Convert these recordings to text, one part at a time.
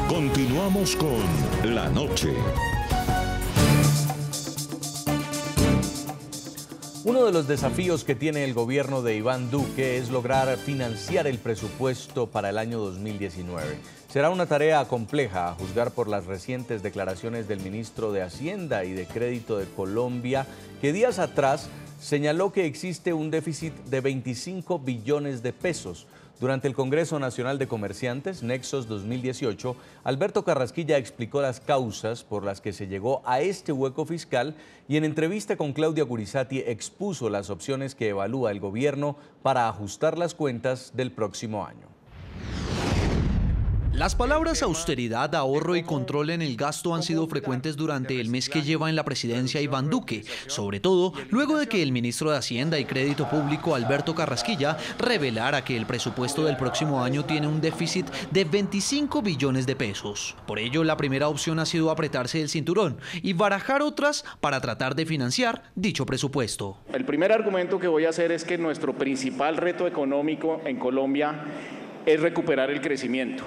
Continuamos con La Noche. Uno de los desafíos que tiene el gobierno de Iván Duque es lograr financiar el presupuesto para el año 2019. Será una tarea compleja, a juzgar por las recientes declaraciones del ministro de Hacienda y de Crédito de Colombia, que días atrás señaló que existe un déficit de 25 billones de pesos. Durante el Congreso Nacional de Comerciantes, Nexos 2018, Alberto Carrasquilla explicó las causas por las que se llegó a este hueco fiscal y en entrevista con Claudia Gurizati expuso las opciones que evalúa el gobierno para ajustar las cuentas del próximo año. Las palabras austeridad, ahorro y control en el gasto han sido frecuentes durante el mes que lleva en la presidencia Iván Duque, sobre todo luego de que el ministro de Hacienda y Crédito Público, Alberto Carrasquilla, revelara que el presupuesto del próximo año tiene un déficit de 25 billones de pesos. Por ello, la primera opción ha sido apretarse el cinturón y barajar otras para tratar de financiar dicho presupuesto. El primer argumento que voy a hacer es que nuestro principal reto económico en Colombia es recuperar el crecimiento.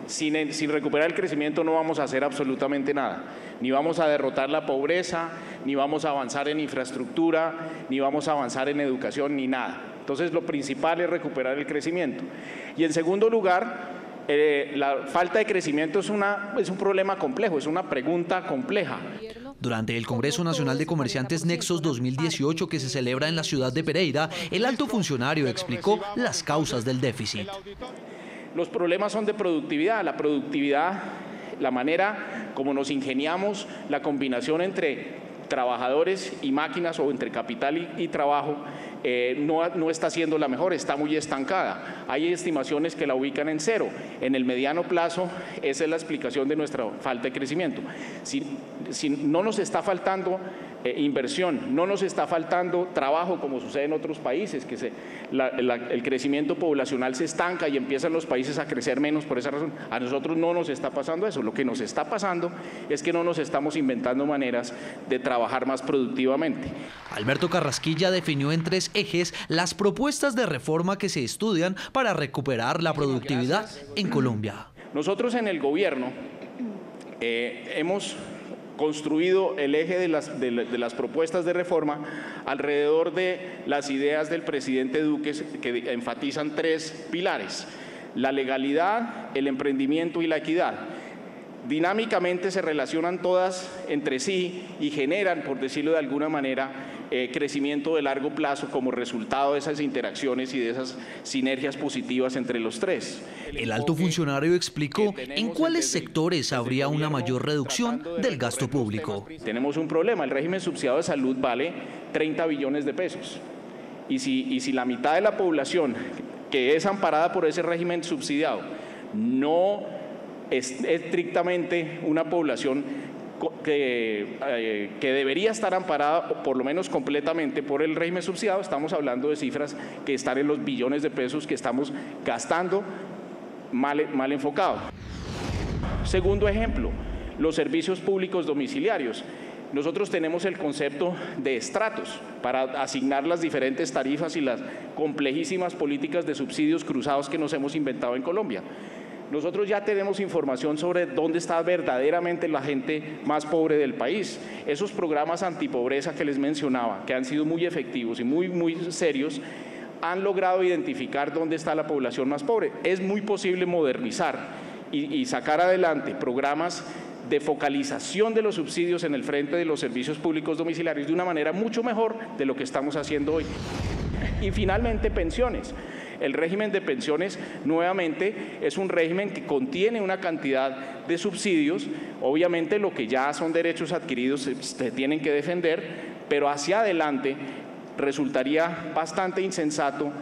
Sin recuperar el crecimiento no vamos a hacer absolutamente nada. Ni vamos a derrotar la pobreza, ni vamos a avanzar en infraestructura, ni vamos a avanzar en educación, ni nada. Entonces, lo principal es recuperar el crecimiento. Y en segundo lugar, la falta de crecimiento es un problema complejo, es una pregunta compleja. Durante el Congreso Nacional de Comerciantes Nexos 2018 que se celebra en la ciudad de Pereira, el alto funcionario explicó las causas del déficit. Los problemas son de productividad. La productividad, la manera como nos ingeniamos, la combinación entre trabajadores y máquinas o entre capital y trabajo no está siendo la mejor, está muy estancada. Hay estimaciones que la ubican en cero. En el mediano plazo, esa es la explicación de nuestra falta de crecimiento. Si no nos está faltando inversión, no nos está faltando trabajo como sucede en otros países, que el crecimiento poblacional se estanca y empiezan los países a crecer menos por esa razón. A nosotros no nos está pasando eso. Lo que nos está pasando es que no nos estamos inventando maneras de trabajar más productivamente. Alberto Carrasquilla definió en 3 ejes las propuestas de reforma que se estudian para recuperar la productividad en Colombia. Nosotros en el gobierno hemos construido el eje de las propuestas de reforma alrededor de las ideas del presidente Duque, que enfatizan 3 pilares: la legalidad, el emprendimiento y la equidad. Dinámicamente se relacionan todas entre sí y generan, por decirlo de alguna manera, crecimiento de largo plazo como resultado de esas interacciones y de esas sinergias positivas entre los 3. El alto funcionario explicó en cuáles sectores habría una mayor reducción del gasto público. Tenemos un problema: el régimen subsidiado de salud vale 30 billones de pesos. Y si la mitad de la población que es amparada por ese régimen subsidiado no es estrictamente una población que debería estar amparada, por lo menos completamente, por el régimen subsidiado, estamos hablando de cifras que están en los billones de pesos que estamos gastando mal enfocado. Segundo ejemplo, los servicios públicos domiciliarios. Nosotros tenemos el concepto de estratos para asignar las diferentes tarifas y las complejísimas políticas de subsidios cruzados que nos hemos inventado en Colombia. Nosotros ya tenemos información sobre dónde está verdaderamente la gente más pobre del país. Esos programas antipobreza que les mencionaba, que han sido muy efectivos y muy serios, han logrado identificar dónde está la población más pobre. Es muy posible modernizar y sacar adelante programas de focalización de los subsidios en el frente de los servicios públicos domiciliarios de una manera mucho mejor de lo que estamos haciendo hoy. Y finalmente, pensiones. El régimen de pensiones, nuevamente, es un régimen que contiene una cantidad de subsidios. Obviamente, lo que ya son derechos adquiridos se tienen que defender, pero hacia adelante resultaría bastante insensato,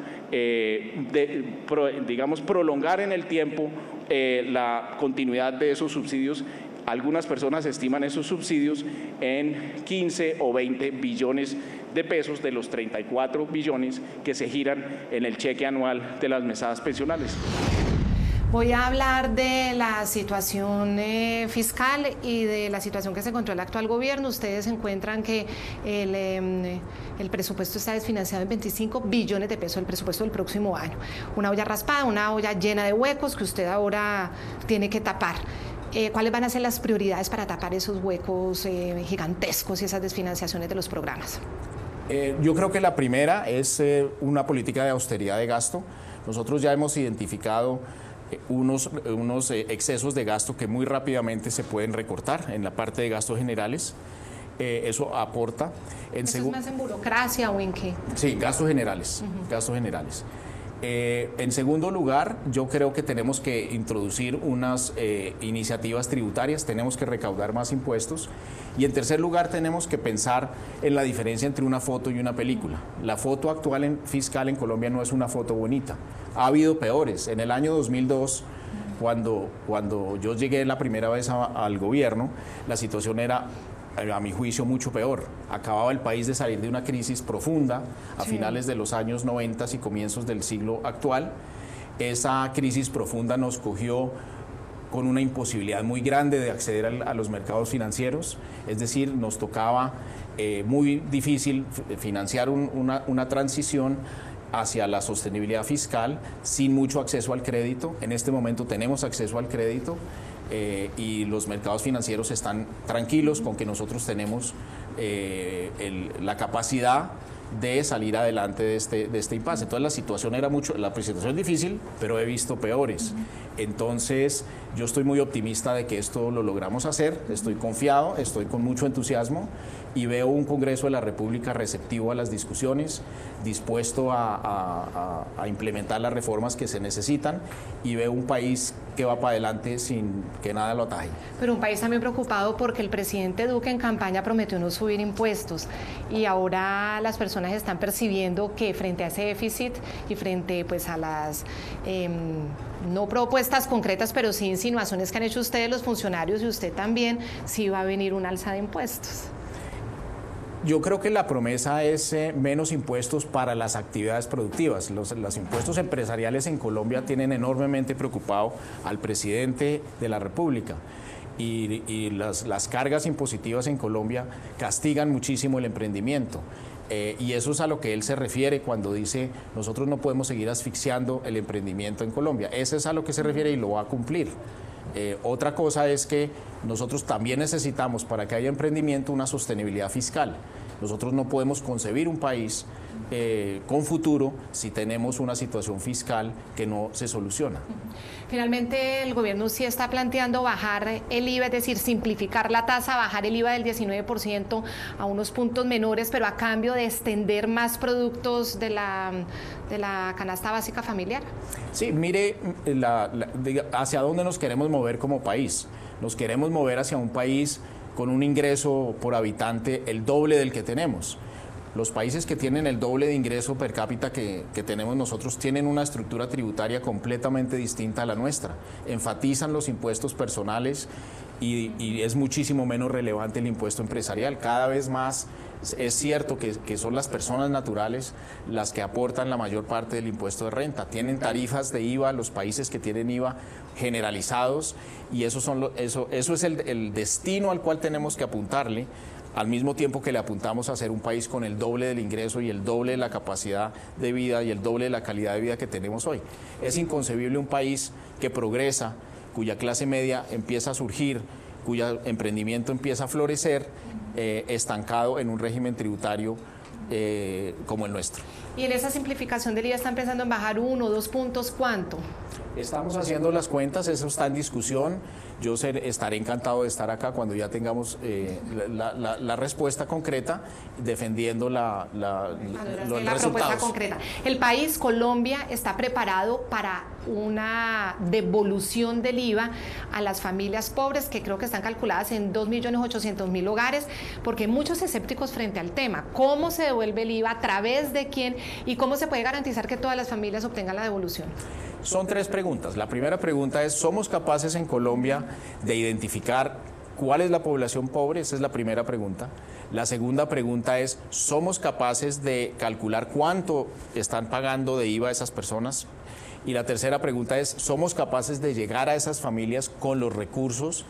prolongar en el tiempo la continuidad de esos subsidios. Algunas personas estiman esos subsidios en 15 o 20 billones de pesos de los 34 billones que se giran en el cheque anual de las mesadas pensionales. Voy a hablar de la situación fiscal y de la situación que se encontró el actual gobierno. Ustedes encuentran que el presupuesto está desfinanciado en 25 billones de pesos, el presupuesto del próximo año. Una olla raspada, una olla llena de huecos que usted ahora tiene que tapar. ¿cuáles van a ser las prioridades para tapar esos huecos gigantescos y esas desfinanciaciones de los programas? Yo creo que la primera es una política de austeridad de gasto. Nosotros ya hemos identificado unos excesos de gasto que muy rápidamente se pueden recortar en la parte de gastos generales. Eso aporta. ¿Eso es más en burocracia o en qué? Sí, gastos generales, gastos generales. En segundo lugar, yo creo que tenemos que introducir unas iniciativas tributarias, tenemos que recaudar más impuestos. Y en tercer lugar, tenemos que pensar en la diferencia entre una foto y una película. La foto actual fiscal en Colombia no es una foto bonita. Ha habido peores. En el año 2002, cuando yo llegué la primera vez al gobierno, la situación era, a mi juicio, mucho peor. Acababa el país de salir de una crisis profunda a finales de los años 90 y comienzos del siglo actual. Esa crisis profunda nos cogió con una imposibilidad muy grande de acceder a los mercados financieros, es decir, nos tocaba muy difícil financiar una transición hacia la sostenibilidad fiscal sin mucho acceso al crédito. En este momento tenemos acceso al crédito. Y los mercados financieros están tranquilos con que nosotros tenemos la capacidad de salir adelante de este impasse. Entonces la situación es difícil, pero he visto peores. Entonces yo estoy muy optimista de que esto lo logramos hacer, estoy confiado, estoy con mucho entusiasmo y veo un Congreso de la República receptivo a las discusiones, dispuesto a implementar las reformas que se necesitan, y veo un país que va para adelante sin que nada lo ataje. Pero un país también preocupado porque el presidente Duque en campaña prometió no subir impuestos y ahora las personas están percibiendo que frente a ese déficit y frente pues a las no propuestas concretas, pero sí insinuaciones que han hecho ustedes los funcionarios y usted también, sí va a venir un alza de impuestos. Yo creo que la promesa es menos impuestos para las actividades productivas. Los impuestos empresariales en Colombia tienen enormemente preocupado al presidente de la República. Y las cargas impositivas en Colombia castigan muchísimo el emprendimiento. Y eso es a lo que él se refiere cuando dice nosotros no podemos seguir asfixiando el emprendimiento en Colombia. Eso es a lo que se refiere y lo va a cumplir. Otra cosa es que nosotros también necesitamos, para que haya emprendimiento, una sostenibilidad fiscal. Nosotros no podemos concebir un país con futuro si tenemos una situación fiscal que no se soluciona. Finalmente, el gobierno sí está planteando bajar el IVA, es decir, simplificar la tasa, bajar el IVA del 19% a unos puntos menores, pero a cambio de extender más productos de la canasta básica familiar. Sí, mire hacia dónde nos queremos mover como país. Nos queremos mover hacia un país con un ingreso por habitante el doble del que tenemos. Los países que tienen el doble de ingreso per cápita que tenemos nosotros tienen una estructura tributaria completamente distinta a la nuestra. Enfatizan los impuestos personales y es muchísimo menos relevante el impuesto empresarial. Cada vez más es cierto que son las personas naturales las que aportan la mayor parte del impuesto de renta. Tienen tarifas de IVA los países que tienen IVA generalizados y eso es el destino al cual tenemos que apuntarle, al mismo tiempo que le apuntamos a ser un país con el doble del ingreso y el doble de la capacidad de vida y el doble de la calidad de vida que tenemos hoy. Es inconcebible un país que progresa, cuya clase media empieza a surgir, cuyo emprendimiento empieza a florecer, estancado en un régimen tributario como el nuestro. ¿Y en esa simplificación del IVA están pensando en bajar 1 o 2 puntos? ¿Cuánto? Estamos haciendo las cuentas, eso está en discusión. Yo estaré encantado de estar acá cuando ya tengamos la respuesta concreta, defendiendo los resultados. Propuesta concreta. El país, Colombia, está preparado para una devolución del IVA a las familias pobres, que creo que están calculadas en 2.800.000 hogares, porque hay muchos escépticos frente al tema. ¿Cómo se devuelve el IVA? ¿A través de quién? ¿Y cómo se puede garantizar que todas las familias obtengan la devolución? Son 3 preguntas. La primera pregunta es, ¿somos capaces en Colombia de identificar cuál es la población pobre? Esa es la primera pregunta. La segunda pregunta es, ¿somos capaces de calcular cuánto están pagando de IVA esas personas? Y la tercera pregunta es, ¿somos capaces de llegar a esas familias con los recursos?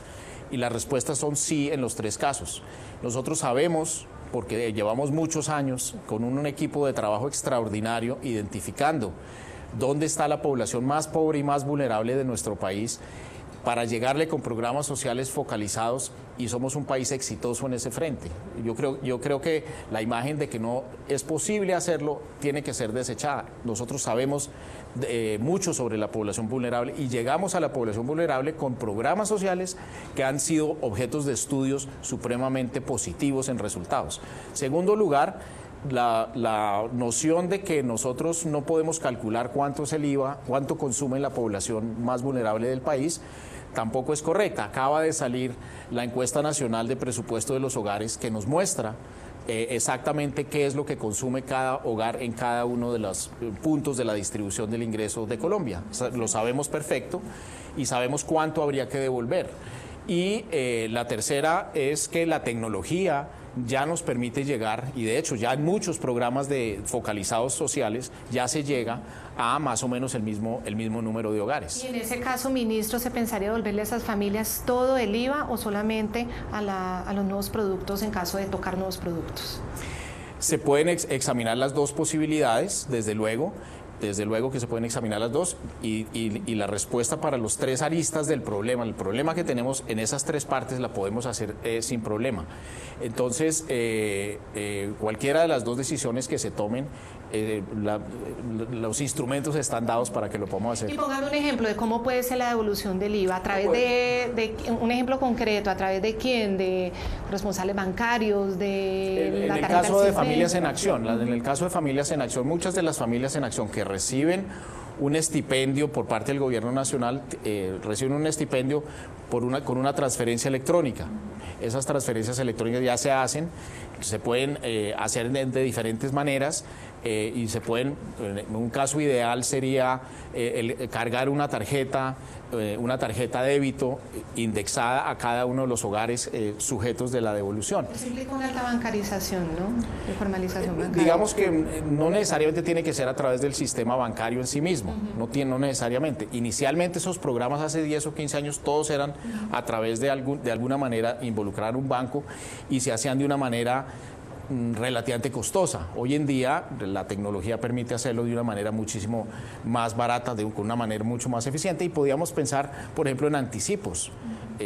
Y las respuestas son sí en los 3 casos. Nosotros sabemos, porque llevamos muchos años con un equipo de trabajo extraordinario identificando dónde está la población más pobre y más vulnerable de nuestro país, para llegarle con programas sociales focalizados, y somos un país exitoso en ese frente. Yo creo que la imagen de que no es posible hacerlo tiene que ser desechada. Nosotros sabemos mucho sobre la población vulnerable y llegamos a la población vulnerable con programas sociales que han sido objetos de estudios supremamente positivos en resultados. Segundo lugar, la noción de que nosotros no podemos calcular cuánto es el IVA, cuánto consume la población más vulnerable del país, tampoco es correcta. Acaba de salir la encuesta nacional de presupuesto de los hogares que nos muestra exactamente qué es lo que consume cada hogar en cada uno de los puntos de la distribución del ingreso de Colombia. Lo sabemos perfecto y sabemos cuánto habría que devolver. Y la tercera es que la tecnología ya nos permite llegar, y de hecho ya en muchos programas focalizados sociales ya se llega a más o menos el mismo número de hogares. Y en ese caso, ministro, ¿se pensaría devolverle a esas familias todo el IVA o solamente a los nuevos productos en caso de tocar nuevos productos? Se pueden examinar las dos posibilidades, desde luego que se pueden examinar las dos, y la respuesta para los tres aristas del problema, el problema que tenemos en esas tres partes la podemos hacer sin problema. Entonces, cualquiera de las dos decisiones que se tomen, los instrumentos están dados para que lo podamos hacer. Y póngame un ejemplo de cómo puede ser la devolución del IVA, a través de un ejemplo concreto, ¿a través de quién? ¿De responsables bancarios? ¿De en el caso de Familias en Acción, en el caso de Familias en Acción, muchas de las familias en acción que reciben un estipendio por parte del gobierno nacional, reciben un estipendio con una transferencia electrónica. Esas transferencias electrónicas ya se hacen, se pueden hacer de diferentes maneras, y se pueden, en un caso ideal sería cargar una tarjeta débito indexada a cada uno de los hogares sujetos de la devolución. Eso implica una alta bancarización, ¿no? De formalización bancaria. Digamos que no necesariamente tiene que ser a través del sistema bancario en sí mismo, no necesariamente. Inicialmente esos programas hace 10 o 15 años todos eran a través de alguna manera involucrar un banco y se hacían de una manera relativamente costosa. Hoy en día la tecnología permite hacerlo de una manera muchísimo más barata, con una manera mucho más eficiente, y podríamos pensar, por ejemplo, en anticipos,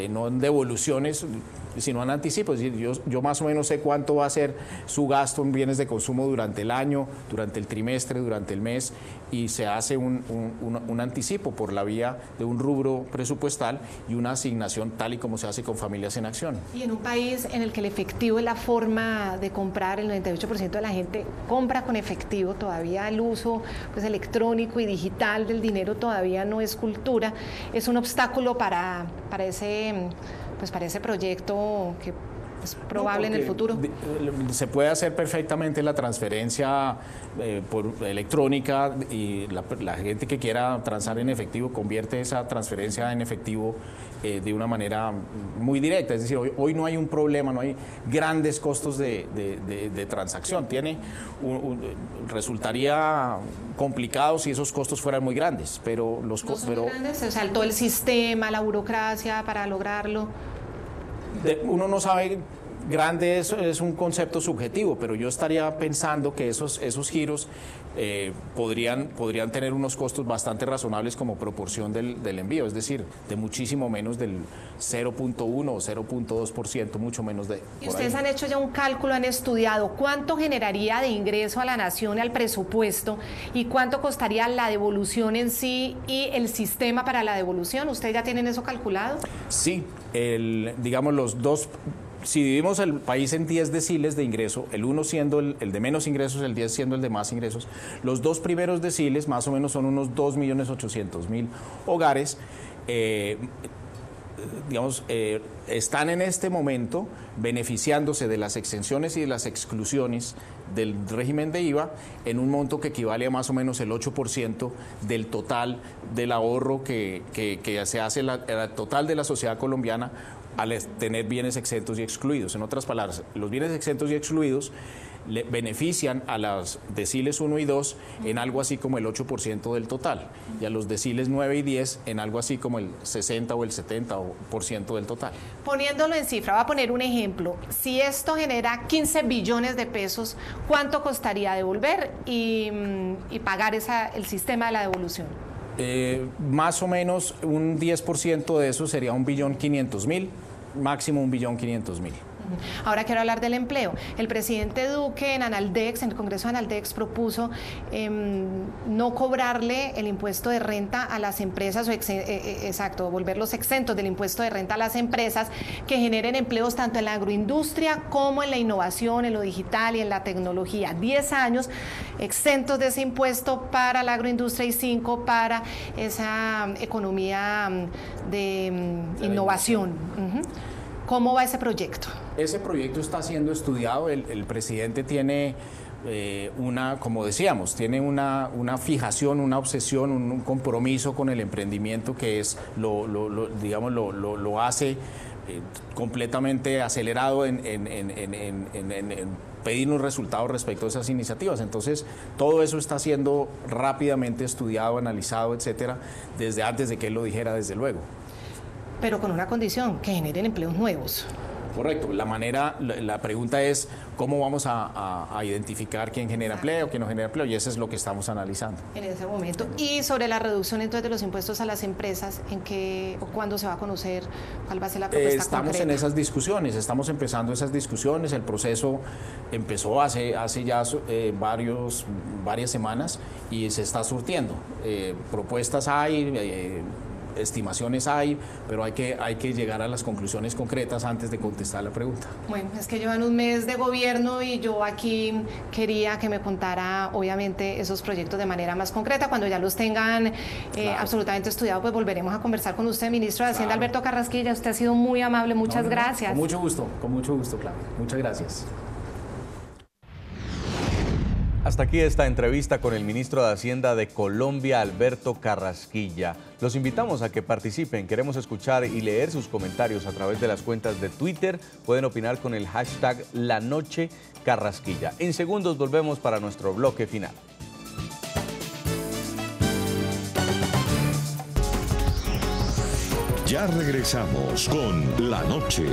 no en devoluciones, sino en anticipos. Es decir, yo más o menos sé cuánto va a ser su gasto en bienes de consumo durante el año, durante el trimestre, durante el mes, y se hace un anticipo por la vía de un rubro presupuestal y una asignación tal y como se hace con Familias en Acción. Y en un país en el que el efectivo es la forma de comprar, el 98% de la gente compra con efectivo, todavía el uso pues, electrónico y digital del dinero todavía no es cultura, es un obstáculo para ese proyecto que es probable en el futuro. Se puede hacer perfectamente la transferencia electrónica, y la gente que quiera transar en efectivo convierte esa transferencia en efectivo de una manera muy directa. Es decir, hoy no hay un problema, no hay grandes costos de transacción. Resultaría complicado si esos costos fueran muy grandes, pero ¿No son grandes? O sea, todo el sistema, la burocracia para lograrlo. Uno no sabe, grande es un concepto subjetivo, pero yo estaría pensando que esos giros podrían tener unos costos bastante razonables como proporción del envío, es decir, de muchísimo menos del 0.1 o 0.2%, mucho menos de... ¿Y ustedes han hecho ya un cálculo, han estudiado cuánto generaría de ingreso a la nación y al presupuesto y cuánto costaría la devolución en sí y el sistema para la devolución? ¿Ustedes ya tienen eso calculado? Sí, digamos los dos... Si dividimos el país en 10 deciles de ingreso, el uno siendo el de menos ingresos, el 10 siendo el de más ingresos, los dos primeros deciles más o menos son unos 2.800.000 hogares, están en este momento beneficiándose de las exenciones y de las exclusiones del régimen de IVA en un monto que equivale a más o menos el 8% del total del ahorro que se hace el total de la sociedad colombiana al tener bienes exentos y excluidos. En otras palabras, los bienes exentos y excluidos le benefician a las deciles 1 y 2 en algo así como el 8% del total, y a los deciles 9 y 10 en algo así como el 60 o el 70% del total. Poniéndolo en cifra, voy a poner un ejemplo. Si esto genera 15 billones de pesos, ¿cuánto costaría devolver y pagar el sistema de la devolución? Más o menos un 10% de eso sería 1.500.000.000, máximo 1.500.000.000. Ahora quiero hablar del empleo. El presidente Duque en Analdex, en el Congreso de Analdex, propuso no cobrarle el impuesto de renta a las empresas, volverlos exentos del impuesto de renta a las empresas que generen empleos tanto en la agroindustria como en la innovación, en lo digital y en la tecnología. 10 años exentos de ese impuesto para la agroindustria y 5 para esa economía de innovación. ¿Cómo va ese proyecto? Ese proyecto está siendo estudiado. El presidente tiene como decíamos, tiene una fijación, una obsesión, un compromiso con el emprendimiento que es lo hace completamente acelerado en pedir un resultado respecto a esas iniciativas. Entonces, todo eso está siendo rápidamente estudiado, analizado, etcétera, desde antes de que él lo dijera, desde luego. Pero con una condición, que generen empleos nuevos. Correcto. La pregunta es cómo vamos a identificar quién genera empleo, quién no genera empleo, y eso es lo que estamos analizando. En ese momento. Y sobre la reducción entonces de los impuestos a las empresas, ¿en qué o cuándo se va a conocer cuál va a ser la propuesta Estamos concreta? en esas discusiones, estamos empezando esas discusiones. El proceso empezó hace ya varias semanas y se está surtiendo. Propuestas hay, estimaciones hay, pero hay que llegar a las conclusiones concretas antes de contestar la pregunta. Bueno, es que llevan un mes de gobierno y yo aquí quería que me contara, obviamente, esos proyectos de manera más concreta. Cuando ya los tengan absolutamente estudiados, pues volveremos a conversar con usted, ministro de Hacienda, Alberto Carrasquilla. Usted ha sido muy amable, muchas gracias. Con mucho gusto, Claudia. Muchas gracias. Hasta aquí esta entrevista con el ministro de Hacienda de Colombia, Alberto Carrasquilla. Los invitamos a que participen. Queremos escuchar y leer sus comentarios a través de las cuentas de Twitter. Pueden opinar con el hashtag LaNocheCarrasquilla. En segundos volvemos para nuestro bloque final. Ya regresamos con La Noche.